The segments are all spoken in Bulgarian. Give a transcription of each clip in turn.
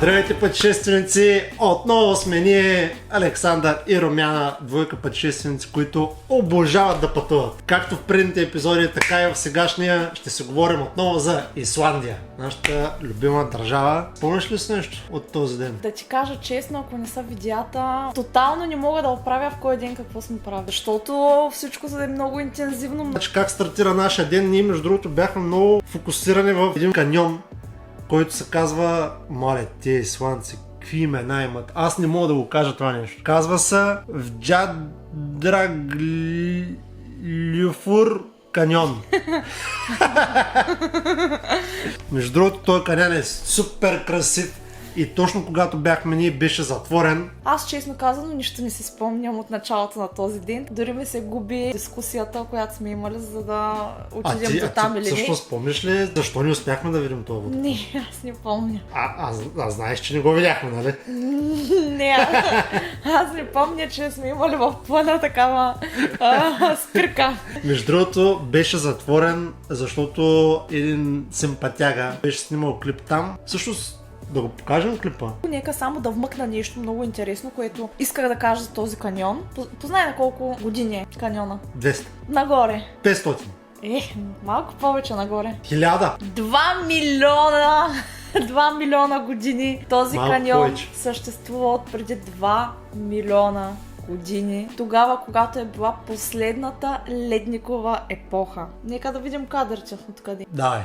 Здравейте, пътешественици! Отново сме ние, Александър и Румяна, двойка пътешественици, които обожават да пътуват. Както в предните епизоди, така и в сегашния ще се говорим отново за Исландия, нашата любима държава. Помниш ли си нещо от този ден? Да ти кажа честно, ако не са видеята, тотално не мога да оправя в кой ден какво сме правили, защото всичко е много интензивно. Значи как стартира нашия ден? Ние между другото бяхме много фокусирани в един каньон, който се казва, мале, тези исландци, какви имена имат? Аз не мога да го кажа това нещо. Казва се Вджадраглюфур каньон. Между другото, този каньон е супер красив и точно когато бяхме ние беше затворен. Аз честно казано нищо не си спомням от началото на този ден. Дори ми се губи дискусията, която сме имали, за да отидем до там или не. Също спомниш ли защо не успяхме да видим това водопад? Не, аз не помня. Аз знаеш, че не го видяхме, нали? Не, аз не помня, че сме имали в плана такава спирка. Между другото, беше затворен, защото един симпатяга беше снимал клип там. Всъщност, да го покажем клипа. Нека само да вмъкна нещо много интересно, което исках да кажа за този каньон. Познай на колко години е каньона? 200. Нагоре. 500. Малко повече нагоре. 1000. 2 милиона! 2 милиона години. Този малко каньон повече съществува от преди 2 милиона години. Тогава, когато е била последната ледникова епоха. Нека да видим кадърче откъде. Давай.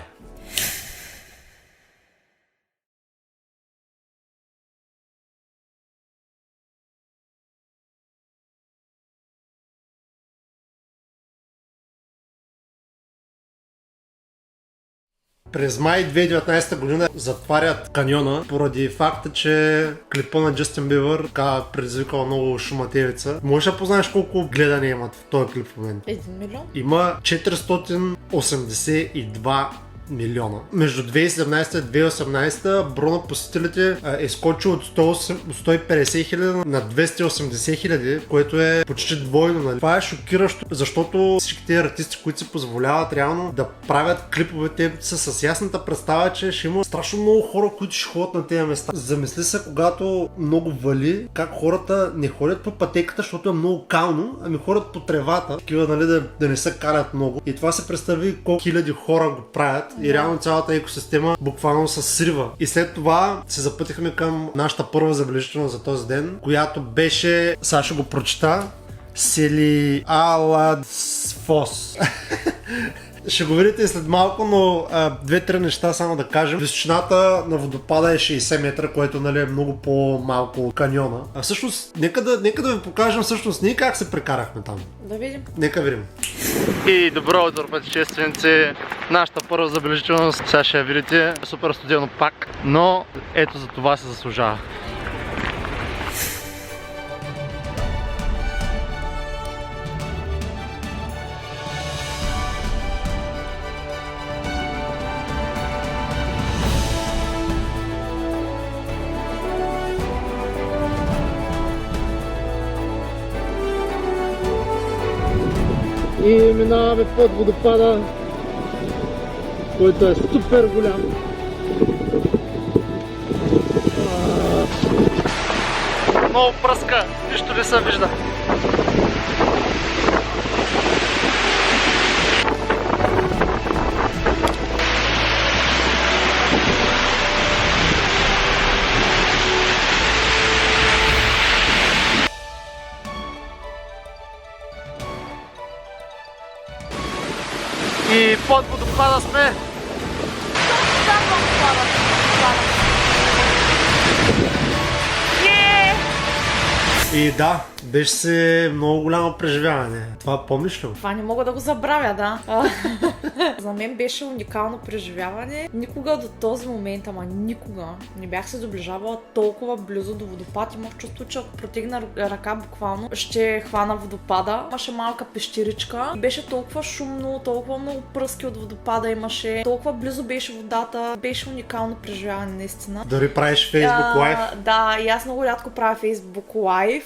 През май 2019 година затварят каньона поради факта, че клипа на Джастин Бибър предизвикал много шуматевица. Можеш да познаеш колко гледания имат в този клип в момента? 1 милион? Има 482 милиона. Между 2017 и 2018 броя на посетителите е скочил от 150 хиляди на 280 хиляди, което е почти двойно. Нали? Това е шокиращо, защото всички тези артисти, които си позволяват реално да правят клиповете, са с ясната представа, че ще има страшно много хора, които ще ходят на тези места. Замисли се, когато много вали, как хората не ходят по пътеката, защото е много кално, ами ходят по тревата, такива, нали, да не се карат много. И това се представи колко хиляди хора го правят. И реално цялата екосистема буквално се срива. И след това се запътихме към нашата първа забележителност за този ден, която беше, сега ще го прочета, Селиаладсфос. Ще го видите след малко, но две-три неща само да кажем. Височината на водопада е 60 метра, което, нали, е много по-малко от каньона. А всъщност, нека да ви покажем всъщност ние как се прекарахме там. Да видим. Нека видим. И добро утро, пътешественици! Нашата първа забележителност, сега ще я видите, супер студено пак, но ето за това се заслужава. И минаваме под водопада, който е супер голям. Много пръска, нищо не се вижда. И под водопада сме. И да, беше се много голямо преживяване. Това помниш ли? Това не мога да го забравя, да. За мен беше уникално преживяване. Никога до този момент, ама никога не бях се доближавала толкова близо до водопад. Имах чувство, че ако протегна ръка буквално, ще хвана водопада. Имаше малка пещеричка. Беше толкова шумно, толкова много пръски от водопада имаше. Толкова близо беше водата. Беше уникално преживяване, наистина. Дори правиш Facebook Live? Да, и аз много рядко правя Facebook Live,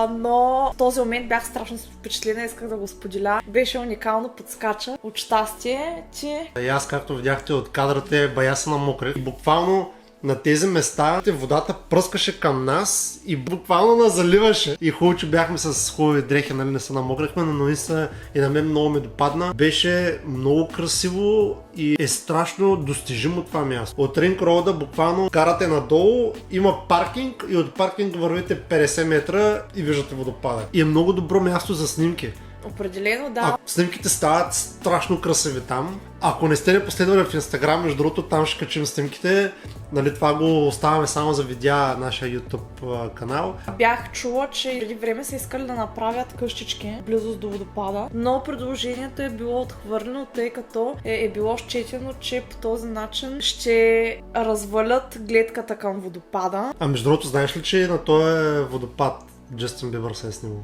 но в този момент бях страшно впечатлена, исках да го споделя. Беше уникално, подскача от щастие, че... И аз, както видяхте от кадрата, бая се намокрих. Буквално на тези места водата пръскаше към нас и буквално нас заливаше. И хубаво, че бяхме с хубави дрехи, нали, не се намокрахме, но наистина и на мен много ме допадна. Беше много красиво и е страшно достижимо това място. От Ринг Роуда буквално карате надолу, има паркинг и от паркинг вървите 50 метра и виждате водопада. И е много добро място за снимки. Определено, да. Снимките стават страшно красиви там. Ако не сте ни последвали в Инстаграм, между другото, там ще качим снимките. Нали, това го оставяме само за видеа нашия YouTube канал. Бях чула, че преди време са искали да направят къщички близост до водопада, но предложението е било отхвърлено, тъй като е било счетено, че по този начин ще развалят гледката към водопада. А между другото, знаеш ли, че на този водопад Джастин Бибър се е снимал?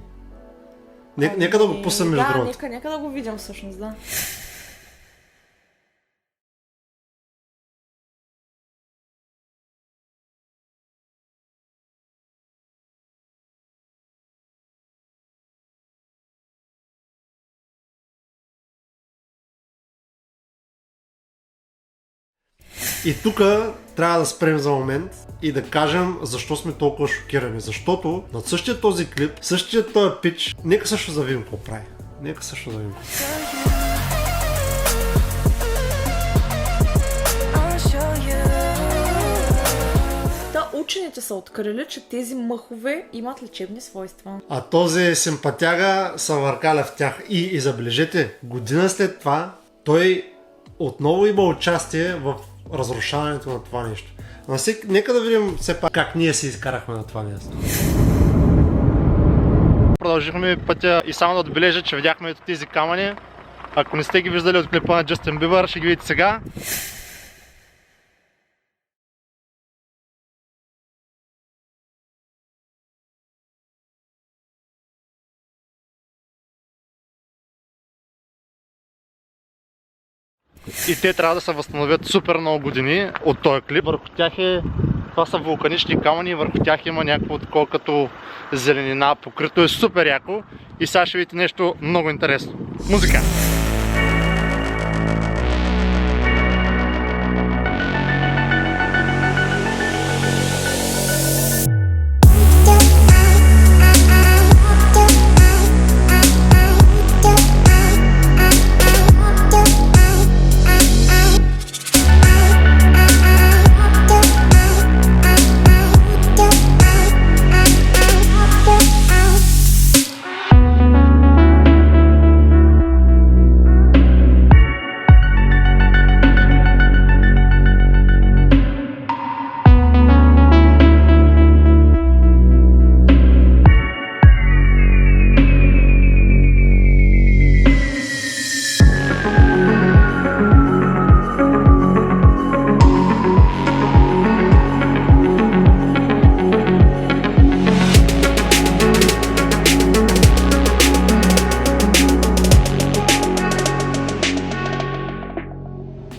Нека да го пуснем между другото. Нека да го видим всъщност, да. И тук трябва да спрем за момент и да кажем защо сме толкова шокирани. Защото на същия този клип, същия този пич, нека също да видим какво прави. Нека също да видим какво прави. Учените са открили, че тези мъхове имат лечебни свойства. А този симпатяга се въркаля в тях. И забележете, година след това той отново има участие в разрушаването на това нещо. Нека да видим все пак как ние се изкарахме на това място. Продължихме пътя и само да отбележа, че видяхме ето тези камъни. Ако не сте ги виждали от клипа на Джастин Бибър, ще ги видите сега. И те трябва да се възстановят супер много години от този клип. Върху тях това са вулканични камъни и върху тях има някакво такова като зеленина, покрито е супер яко. И сега ще видите нещо много интересно. Музика!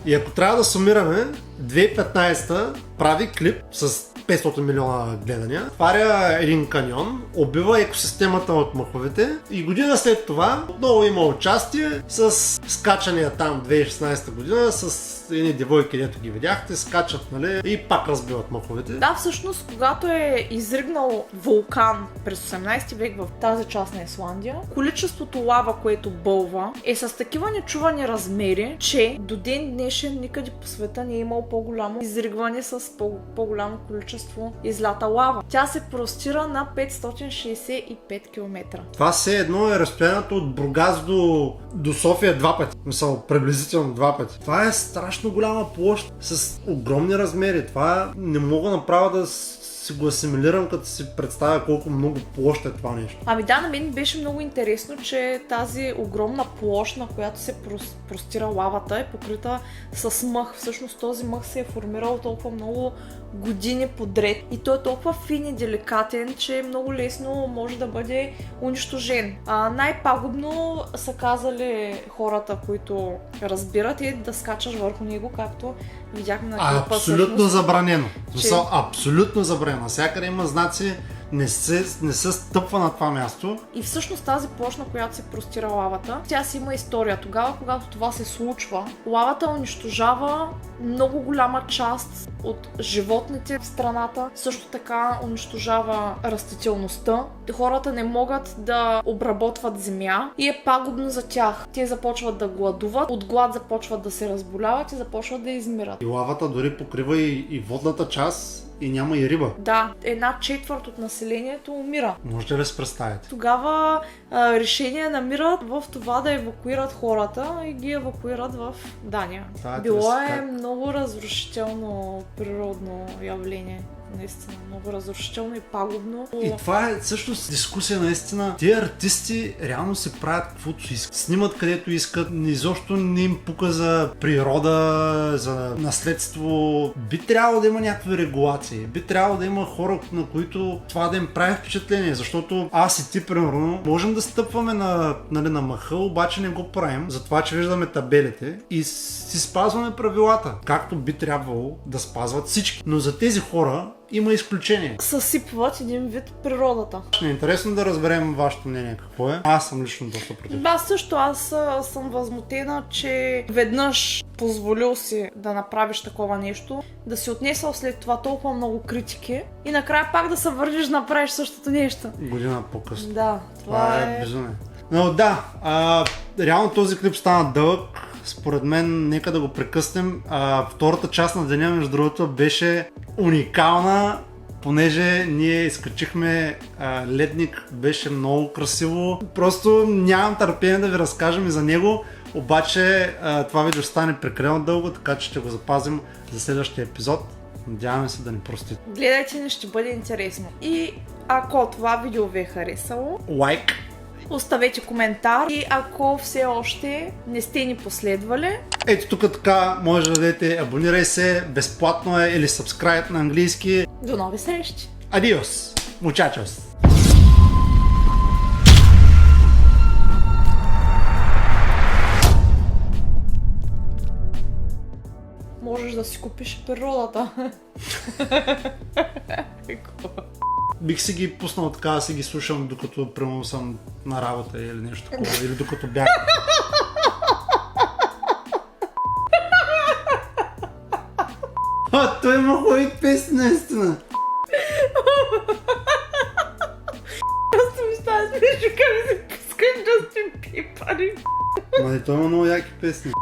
И ако трябва да сумираме, 2015 прави клип с 500 милиона гледания, отваря един каньон, убива екосистемата от мъховете и година след това отново има участие с скачания там 2016 година с едни девойки, дето ги видяхте, скачат, нали, и пак разбиват мъховете. Да, всъщност, когато е изригнал вулкан през 18 век в тази част на Исландия, количеството лава, което бълва, е с такива нечувани размери, че до ден днешен никъде по света не е имал по-голямо изригване с по-голямо количество излята лава. Тя се простира на 565 км. Това все едно е разстоянието от Бургас до София два пъти. Мисъл, приблизително два пъти. Това е страшно голяма площ с огромни размери. Това не мога направо да си го асимилирам, като си представя колко много площ е това нещо. Ами да, на мен беше много интересно, че тази огромна площ, на която се простира лавата, е покрита с мъх. Всъщност този мъх се е формирал толкова много години подред и той е толкова фин и деликатен, че много лесно може да бъде унищожен. Най-пагубно са казали хората, които разбират, е да скачаш върху него, както видяхме на клипа. Абсолютно забранено. Абсолютно забранено. Всякъде има знаци не се стъпва на това място. И всъщност тази площ, на която се простира лавата, тя си има история. Тогава, когато това се случва, лавата унищожава много голяма част от животните в страната. Също така унищожава растителността. Хората не могат да обработват земя и е пагубно за тях. Те започват да гладуват, от глад започват да се разболяват и започват да измират. И лавата дори покрива и водната част и няма и риба. Да, 1/4 от населението умира. Можете ли се представите? Тогава решение намират в това да евакуират хората и ги евакуират в Дания. Било е много разрушително природно явление. Наистина, много разрушително и пагубно. И това е всъщност дискусия наистина. Тия артисти реално се правят каквото искат. Снимат където искат, изобщо не им пука за природа, за наследство. Би трябвало да има някакви регулации. Би трябвало да има хора, на които това да им прави впечатление, защото аз и ти, примерно, можем да стъпваме на мъха, обаче не го правим, затова че виждаме табелите и си спазваме правилата, както би трябвало да спазват всички. Но за тези хора има изключение. Съсипват един вид природата. Ще е интересно да разберем вашето мнение какво е. Аз съм лично доста против. Аз съм възмутена, че веднъж позволил си да направиш такова нещо, да си отнесъл след това толкова много критики и накрая пак да се върнеш да направиш същото нещо. Година по-късно. Да, това е безумие. Но да, реално този клип стана дълъг. Според мен, нека да го прекъснем. Втората част на деня, между другото, беше уникална, понеже ние изкачихме ледник, беше много красиво. Просто нямам търпение да ви разкажем и за него, обаче това видео ще стане прекалено дълго, така че ще го запазим за следващия епизод. Надяваме се да ни простите. Гледайте ни, ще бъде интересно. И ако това видео ви е харесало, лайк! Оставете коментар и ако все още не сте ни последвали, ето тук така може да дадете абонирай се, безплатно е, или subscribe на английски. До нови срещи! Адиос! Мучачос! Можеш да си купиш природата. Бих си ги пуснал така да си ги слушам, докато примерно съм на работа или нещо такова, или докато бягам. Той има хубави песни, наистина. Просто ми става смешно, как се пускам Джастин Бибър. Ма той има много яки песни.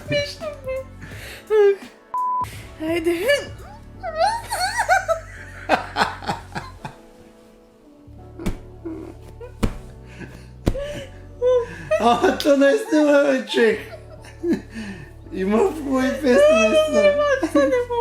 Смешно. Хайде. То наистина, бе, човек. Има хубави песни, наистина. Не мога.